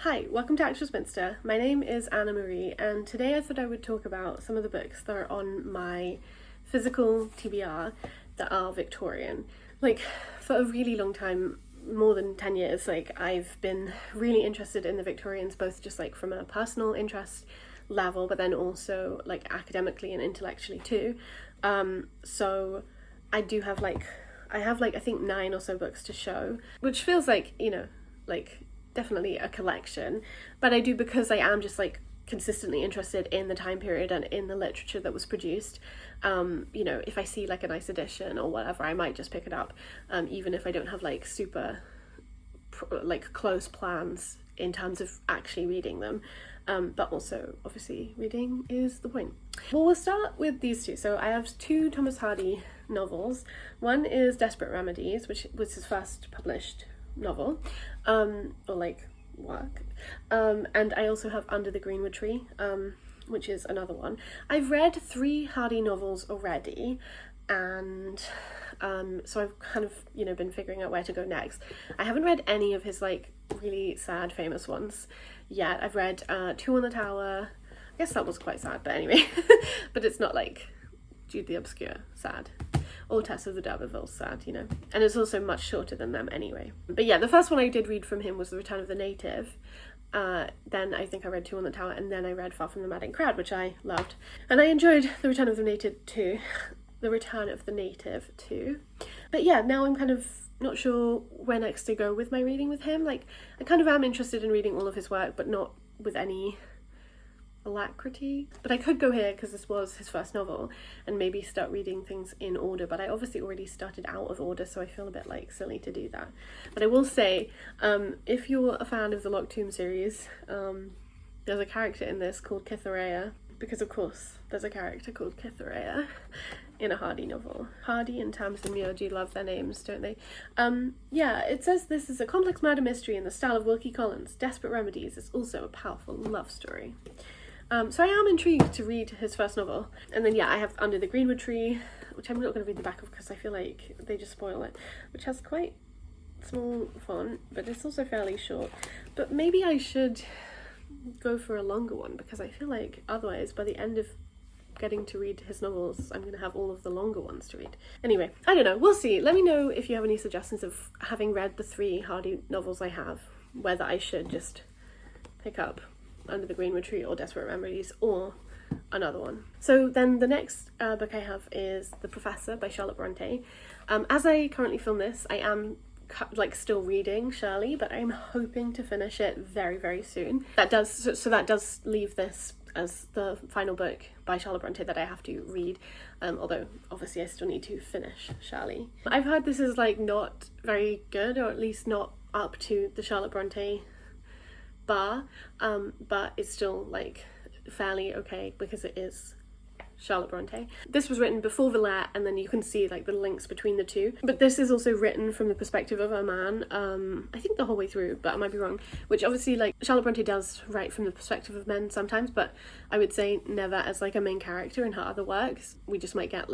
Hi, welcome to Actual Spinster. My name is Anna Marie, and today I thought I would talk about some of the books that are on my physical TBR that are Victorian. For a really long time, more than 10 years, I've been really interested in the Victorians, both just from a personal interest level, but then also academically and intellectually too. So I do have I think 9 or so books to show, which feels definitely a collection, but I do because I am just consistently interested in the time period and in the literature that was produced. If I see a nice edition or whatever, I might just pick it up, even if I don't have super close plans in terms of actually reading them. But also, obviously, reading is the point. Well, we'll start with these two. So I have 2 Thomas Hardy novels. One is Desperate Remedies, which was his first published novel, work. And I also have Under the Greenwood Tree, which is another one. I've read 3 Hardy novels already, and so I've kind of, been figuring out where to go next. I haven't read any of his really sad famous ones yet. I've read 2 on the Tower. I guess that was quite sad, but anyway. But it's not Jude the Obscure sad, or Tess of the D'Urbervilles sad, and it's also much shorter than them anyway. But yeah, the first one I did read from him was The Return of the Native. Then I think I read 2 on the Tower, and then I read Far from the Madding Crowd, which I loved. And I enjoyed The Return of the Native too. But yeah, now I'm kind of not sure where next to go with my reading with him. I kind of am interested in reading all of his work, but not with any alacrity. But I could go here because this was his first novel and maybe start reading things in order, but I obviously already started out of order, so I feel a bit silly to do that. But I will say, if you're a fan of the Locked Tomb series, there's a character in this called Cytherea, because of course there's a character called Cytherea in a Hardy novel. Hardy and Tamsin Muir do love their names, don't they? Yeah, it says this is a complex murder mystery in the style of Wilkie Collins. Desperate Remedies is also a powerful love story. So I am intrigued to read his first novel. And then yeah, I have Under the Greenwood Tree, which I'm not going to read the back of because I feel like they just spoil it, which has quite small font, but it's also fairly short. But maybe I should go for a longer one, because I feel like otherwise by the end of getting to read his novels, I'm going to have all of the longer ones to read. Anyway, I don't know, we'll see. Let me know if you have any suggestions of, having read the 3 Hardy novels I have, whether I should just pick up Under the Greenwood Tree or Desperate Remedies or another one. So then the next book I have is The Professor by Charlotte Bronte. As I currently film this, I am still reading Shirley, but I'm hoping to finish it very, very soon. That does leave this as the final book by Charlotte Bronte that I have to read, although obviously I still need to finish Shirley. I've heard this is not very good, or at least not up to the Charlotte Bronte bar, but it's still fairly okay because it is Charlotte Bronte. This was written before Villette, and then you can see the links between the two. But this is also written from the perspective of a man, I think the whole way through, but I might be wrong. Which obviously Charlotte Bronte does write from the perspective of men sometimes, but I would say never as a main character in her other works. We just might get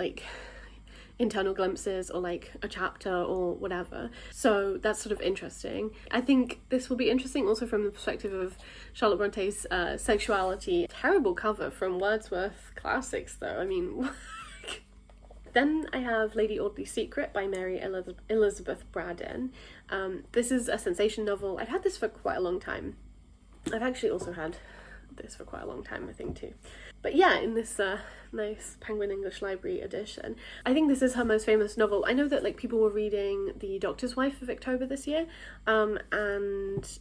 internal glimpses or a chapter or whatever, so that's sort of interesting. I think this will be interesting also from the perspective of Charlotte Bronte's sexuality. Terrible cover from Wordsworth Classics though, I mean. Then I have Lady Audley's Secret by Mary Elizabeth Braddon. This is a sensation novel. I've had this for quite a long time. I've actually also had this for quite a long time, I think, too. But yeah, in this nice Penguin English Library edition. I think this is her most famous novel. I know that people were reading The Doctor's Wife for Victober this year, and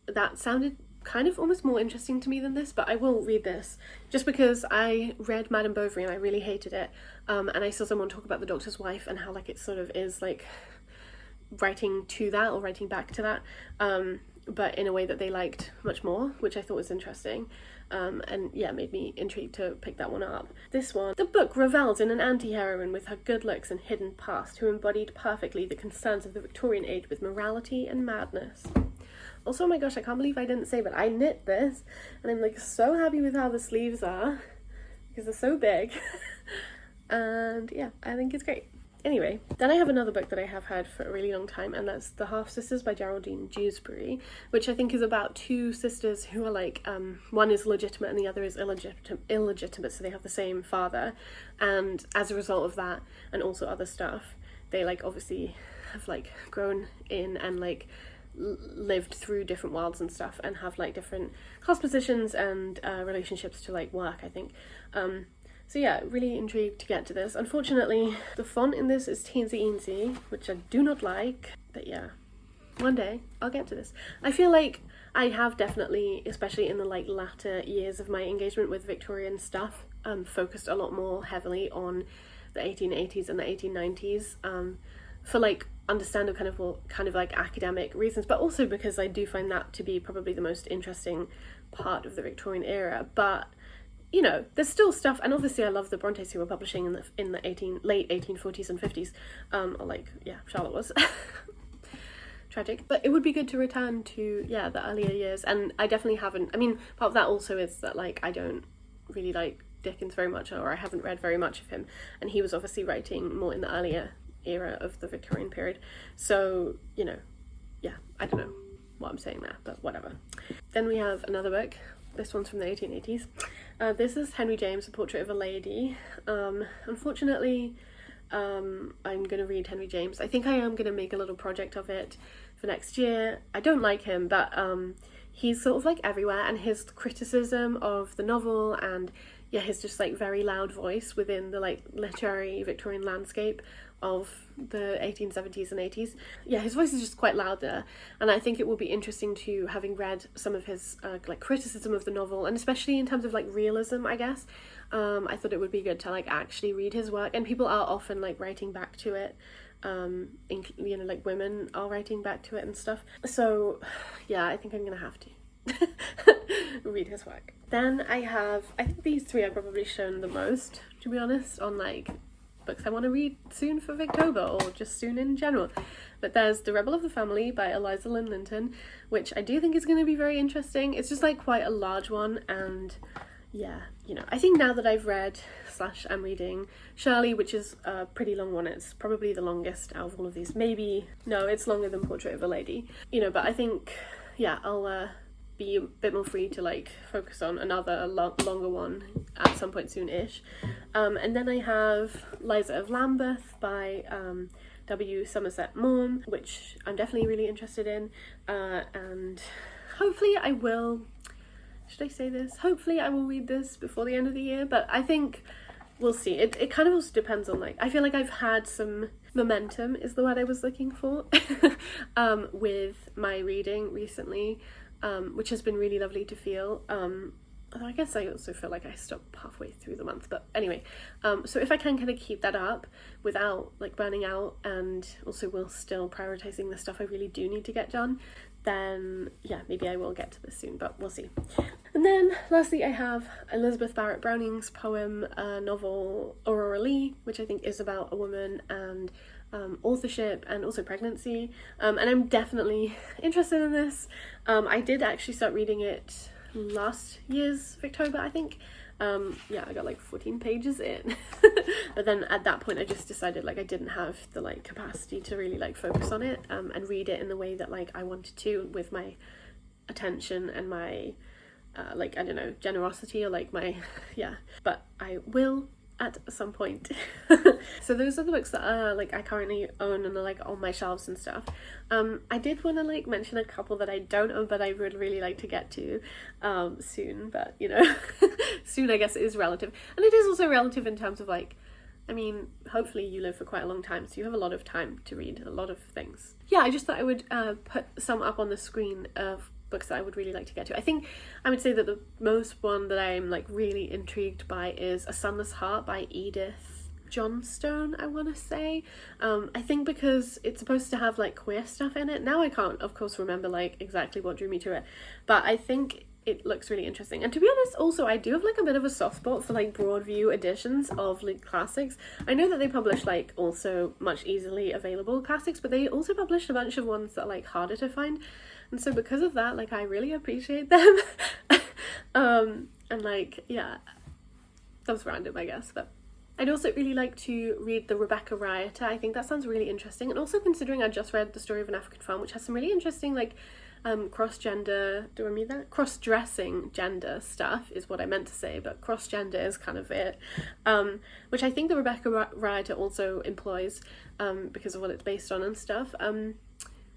that sounded kind of almost more interesting to me than this, but I will read this just because I read Madame Bovary and I really hated it, and I saw someone talk about The Doctor's Wife and how it sort of is writing to that or writing back to that, but in a way that they liked much more, which I thought was interesting. And yeah, made me intrigued to pick that one up. This one, the book revels in an anti-heroine with her good looks and hidden past, who embodied perfectly the concerns of the Victorian age with morality and madness. Also, oh my gosh, I can't believe I didn't say, but I knit this, and I'm so happy with how the sleeves are, because they're so big. And yeah, I think it's great. Anyway, then I have another book that I have had for a really long time, and that's The Half Sisters by Geraldine Dewsbury, which I think is about two sisters who are like, one is legitimate and the other is illegitimate, so they have the same father, and as a result of that, and also other stuff, they like obviously have like grown in and like lived through different worlds and stuff, and have like different class positions and relationships to like work, I think. So yeah, really intrigued to get to this. Unfortunately, the font in this is teensy-eensy, which I do not like, but yeah, one day I'll get to this. I feel like I have definitely, especially in the like latter years of my engagement with Victorian stuff, focused a lot more heavily on the 1880s and the 1890s, for like understandable kind of like academic reasons, but also because I do find that to be probably the most interesting part of the Victorian era. But you know, there's still stuff, and obviously I love the Brontes who were publishing in the late 1840s and 50s, or like, yeah, Charlotte was. Tragic. But it would be good to return to, yeah, the earlier years, and I definitely haven't, I mean, part of that also is that, like, I don't really like Dickens very much, or I haven't read very much of him, and he was obviously writing more in the earlier era of the Victorian period, so, you know, yeah, I don't know what I'm saying there, but whatever. Then we have another book. This one's from the 1880s. This is Henry James, A Portrait of a Lady. Unfortunately, I'm going to read Henry James. I think I am going to make a little project of it for next year. I don't like him, but he's sort of like everywhere, and his criticism of the novel and, yeah, his just like very loud voice within the like literary Victorian landscape of the 1870s and 80s. Yeah, his voice is just quite loud there, and I think it will be interesting to, having read some of his like criticism of the novel, and especially in terms of like realism, I guess, I thought it would be good to like actually read his work, and people are often like writing back to it, you know, like women are writing back to it and stuff, so yeah, I think I'm gonna have to read his work. Then I think these three I've probably shown the most, to be honest, on like books I want to read soon for victober, or just soon in general. But there's The Rebel of the Family by Eliza Lynn Linton, which I do think is going to be very interesting. It's just like quite a large one, and yeah, you know, I think now that I've read / I'm reading Shirley, which is a pretty long one, it's probably the longest out of all of these. Maybe, no, it's longer than Portrait of a Lady, you know, but I think, yeah, I'll be a bit more free to like focus on another longer one at some point soon-ish. And then I have Liza of Lambeth by W. Somerset Maugham, which I'm definitely really interested in, and hopefully I will, should I say this? Hopefully I will read this before the end of the year, but I think we'll see. It kind of also depends on, like, I feel like I've had some momentum is the word I was looking for with my reading recently, which has been really lovely to feel. Although I guess I also feel like I stopped halfway through the month, but anyway, so if I can kind of keep that up without like burning out, and also while still prioritizing the stuff I really do need to get done, then yeah, maybe I will get to this soon, but we'll see. And then lastly I have Elizabeth Barrett Browning's poem novel Aurora Leigh, which I think is about a woman and authorship and also pregnancy, and I'm definitely interested in this. I did actually start reading it last year's victober, I think. Yeah, I got like 14 pages in but then at that point I just decided like I didn't have the like capacity to really like focus on it and read it in the way that like I wanted to, with my attention and my like, I don't know, generosity, or like my yeah, but I will at some point. So those are the books that are like I currently own and are like on my shelves and stuff. I did want to like mention a couple that I don't own but I would really like to get to soon, but you know, soon I guess is relative, and it is also relative in terms of like, I mean, hopefully you live for quite a long time, so you have a lot of time to read a lot of things. Yeah, I just thought I would put some up on the screen of books that I would really like to get to. I think I would say that the most one that I'm like really intrigued by is A Sunless Heart by Edith Johnstone, I want to say. I think because it's supposed to have like queer stuff in it. Now I can't of course remember like exactly what drew me to it, but I think it looks really interesting. And to be honest, also I do have like a bit of a soft spot for like Broadview editions of like classics. I know that they publish like also much easily available classics, but they also publish a bunch of ones that are like harder to find, and so because of that, like I really appreciate them. And like, yeah, that was random I guess, but I'd also really like to read The Rebecca Rioter. I think that sounds really interesting, and also considering I just read The Story of an African Farm, which has some really interesting like cross-gender, do I mean that? Cross-dressing gender stuff is what I meant to say, but cross-gender is kind of it, which I think The Rebecca Rioter also employs because of what it's based on and stuff.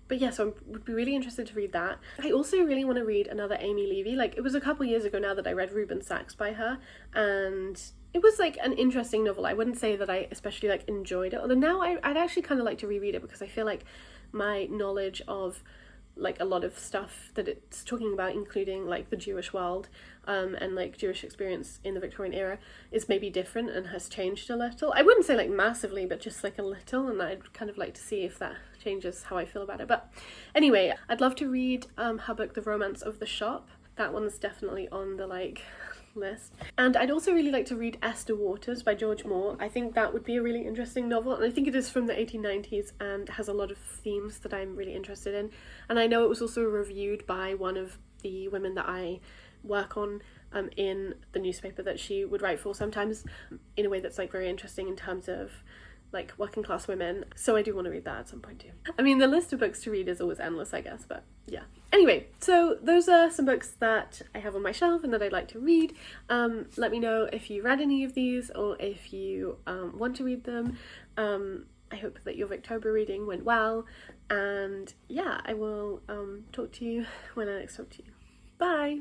But yeah, so I would be really interested to read that. I also really want to read another Amy Levy. Like, it was a couple years ago now that I read Reuben Sachs by her, and it was like an interesting novel. I wouldn't say that I especially like enjoyed it, although now I'd actually kind of like to reread it, because I feel like my knowledge of like a lot of stuff that it's talking about, including like the Jewish world and like Jewish experience in the Victorian era, is maybe different and has changed a little. I wouldn't say like massively, but just like a little, and I'd kind of like to see if that changes how I feel about it. But anyway, I'd love to read her book The Romance of the Shop. That one's definitely on the like list. And I'd also really like to read Esther Waters by George Moore. I think that would be a really interesting novel, and I think it is from the 1890s and has a lot of themes that I'm really interested in. And I know it was also reviewed by one of the women that I work on in the newspaper that she would write for, sometimes in a way that's like very interesting in terms of like working class women. So I do want to read that at some point too. I mean, the list of books to read is always endless, I guess, but yeah. Anyway, so those are some books that I have on my shelf and that I'd like to read. Let me know if you read any of these, or if you want to read them. I hope that your Victober reading went well, and yeah, I will talk to you when I next talk to you. Bye!